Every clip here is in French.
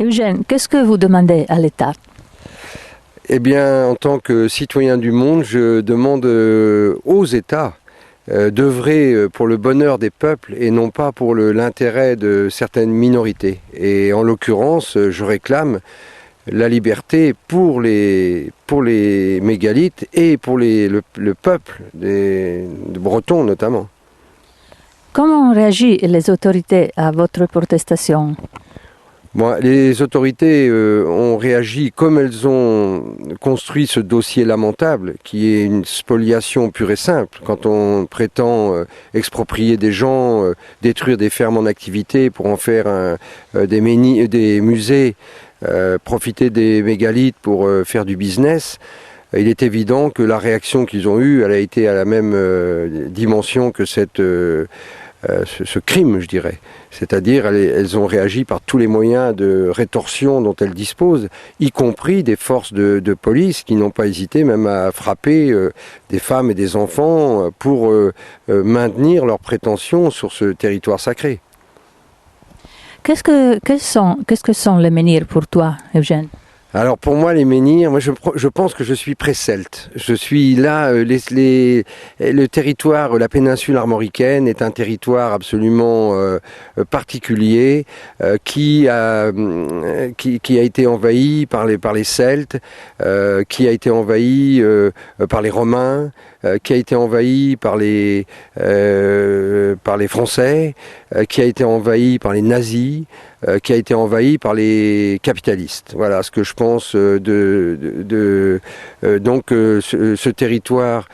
Eugène, qu'est-ce que vous demandez à l'État? Eh bien, en tant que citoyen du monde, je demande aux États d'œuvrer pour le bonheur des peuples et non pas pour l'intérêt de certaines minorités. Et en l'occurrence, je réclame la liberté pour les mégalithes et pour le peuple des Bretons notamment. Comment ont réagi les autorités à votre protestation? Bon, les autorités ont réagi comme elles ont construit ce dossier lamentable, qui est une spoliation pure et simple. Quand on prétend exproprier des gens, détruire des fermes en activité pour en faire des musées, profiter des mégalithes pour faire du business, il est évident que la réaction qu'ils ont eue, elle a été à la même dimension que ce crime, je dirais. C'est-à-dire, elles ont réagi par tous les moyens de rétorsion dont elles disposent, y compris des forces de police qui n'ont pas hésité même à frapper des femmes et des enfants pour maintenir leurs prétentions sur ce territoire sacré. Qu'est-ce que sont les menhirs pour toi, Eugène? Alors pour moi les menhirs, je pense que je suis pré-celte. Je suis là, le territoire, la péninsule armoricaine est un territoire absolument particulier qui a été envahi par les Celtes, qui a été envahi par les Romains, qui a été envahi par les Français, qui a été envahi par les nazis, qui a été envahi par les capitalistes. Voilà ce que je pense donc ce territoire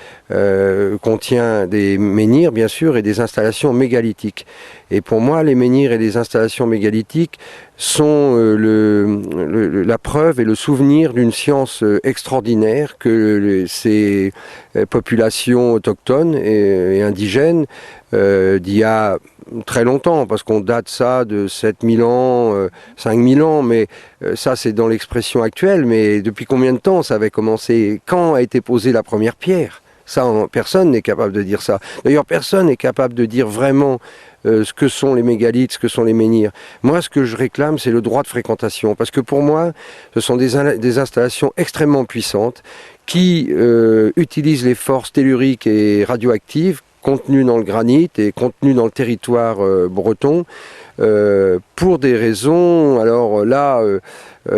contient des menhirs bien sûr et des installations mégalithiques. Et pour moi, les menhirs et les installations mégalithiques sont la preuve et le souvenir d'une science extraordinaire que ces populations autochtones et indigènes d'il y a très longtemps, parce qu'on date ça de 7000 ans, 5000 ans, mais ça c'est dans l'expression actuelle, mais depuis combien de temps ça avait commencé? Quand a été posée la première pierre? Ça, personne n'est capable de dire ça. D'ailleurs, personne n'est capable de dire vraiment ce que sont les mégalithes, ce que sont les menhirs. Moi, ce que je réclame, c'est le droit de fréquentation. Parce que pour moi, ce sont des installations extrêmement puissantes qui utilisent les forces telluriques et radioactives contenues dans le granit et contenues dans le territoire breton pour des raisons, alors là,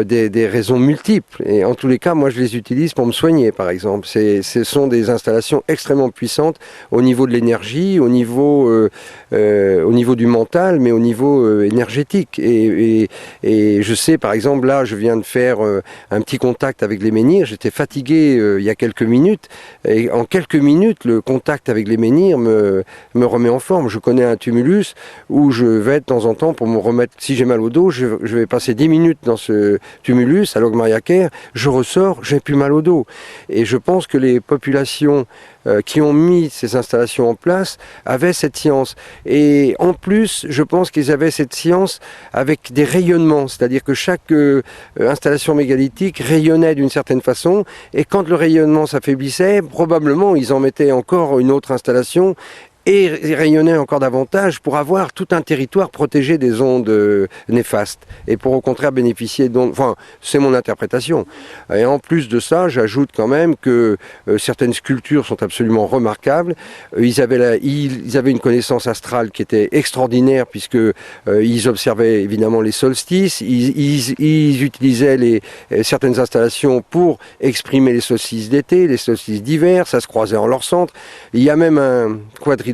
des raisons multiples. Et en tous les cas, moi je les utilise pour me soigner, par exemple. Ce sont des installations extrêmement puissantes au niveau de l'énergie, au niveau du mental, mais au niveau énergétique. Et je sais, par exemple, là, je viens de faire un petit contact avec les menhirs. J'étais fatigué il y a quelques minutes. Et en quelques minutes, le contact avec les menhirs me remet en forme. Je connais un tumulus où je vais de temps en temps pour me remettre. Si j'ai mal au dos, je vais passer 10 minutes dans ce tumulus à Logmariaquer, je ressors, j'ai plus mal au dos. Et je pense que les populations qui ont mis ces installations en place avaient cette science. Et en plus, je pense qu'ils avaient cette science avec des rayonnements, c'est-à-dire que chaque installation mégalithique rayonnait d'une certaine façon, et quand le rayonnement s'affaiblissait, probablement ils en mettaient encore une autre installation, et rayonner encore davantage pour avoir tout un territoire protégé des ondes néfastes et pour au contraire bénéficier d'ondes. Enfin, c'est mon interprétation. Et en plus de ça, j'ajoute quand même que certaines sculptures sont absolument remarquables. Ils avaient une connaissance astrale qui était extraordinaire puisque ils observaient évidemment les solstices. Ils utilisaient certaines installations pour exprimer les solstices d'été, les solstices d'hiver. Ça se croisait en leur centre. Il y a même un quadrilatère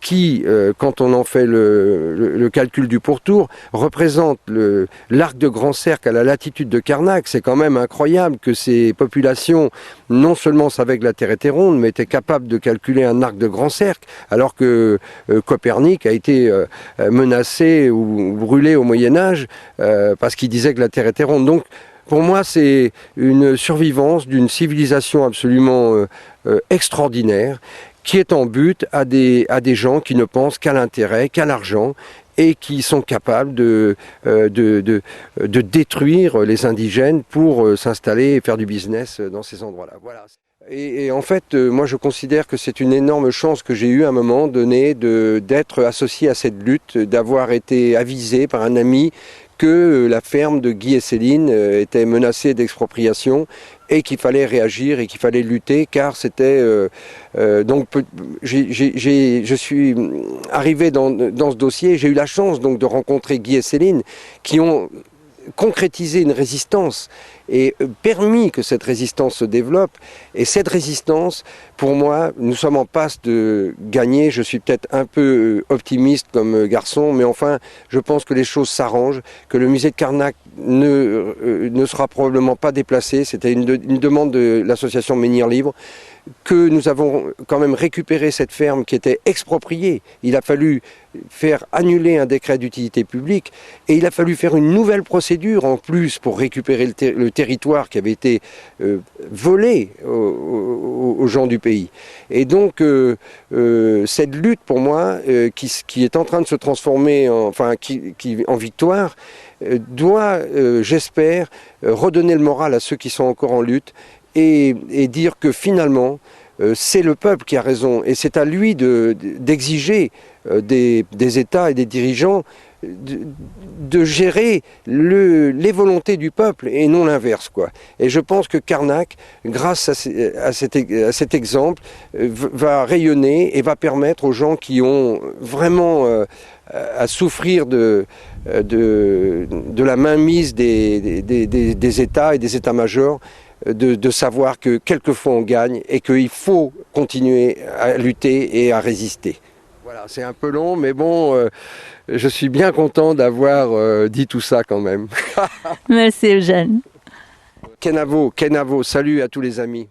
qui, quand on en fait le calcul du pourtour, représente l'arc de grand cercle à la latitude de Carnac. C'est quand même incroyable que ces populations, non seulement savaient que la Terre était ronde, mais étaient capables de calculer un arc de grand cercle, alors que Copernic a été menacé ou brûlé au Moyen-Âge parce qu'il disait que la Terre était ronde. Donc, pour moi, c'est une survivance d'une civilisation absolument extraordinaire, qui est en but à des gens qui ne pensent qu'à l'intérêt, qu'à l'argent, et qui sont capables de détruire les indigènes pour s'installer et faire du business dans ces endroits-là. Voilà. Et en fait, moi je considère que c'est une énorme chance que j'ai eue à un moment donné d'être associé à cette lutte, d'avoir été avisé par un ami que la ferme de Guy et Céline était menacée d'expropriation et qu'il fallait réagir et qu'il fallait lutter, car c'était... donc je suis arrivé dans ce dossier, j'ai eu la chance donc de rencontrer Guy et Céline qui ont concrétisé une résistance et permis que cette résistance se développe. Et cette résistance, pour moi, nous sommes en passe de gagner. Je suis peut-être un peu optimiste comme garçon, mais enfin, je pense que les choses s'arrangent, que le musée de Carnac ne sera probablement pas déplacé. C'était une demande de l'association Menhir Libre, que nous avons quand même récupéré cette ferme qui était expropriée. Il a fallu faire annuler un décret d'utilité publique et il a fallu faire une nouvelle procédure en plus pour récupérer le territoire qui avait été volé aux gens du pays. Et donc cette lutte pour moi qui est en train de se transformer en victoire doit, j'espère, redonner le moral à ceux qui sont encore en lutte et dire que finalement c'est le peuple qui a raison et c'est à lui d'exiger des États et des dirigeants de gérer les volontés du peuple et non l'inverse, quoi. Et je pense que Carnac, grâce à cet exemple, va rayonner et va permettre aux gens qui ont vraiment à souffrir de la mainmise des États et des états-majors, de savoir que quelquefois on gagne et qu'il faut continuer à lutter et à résister. Voilà, c'est un peu long, mais bon, je suis bien content d'avoir dit tout ça quand même. Merci Eugène. Kenavo, salut à tous les amis.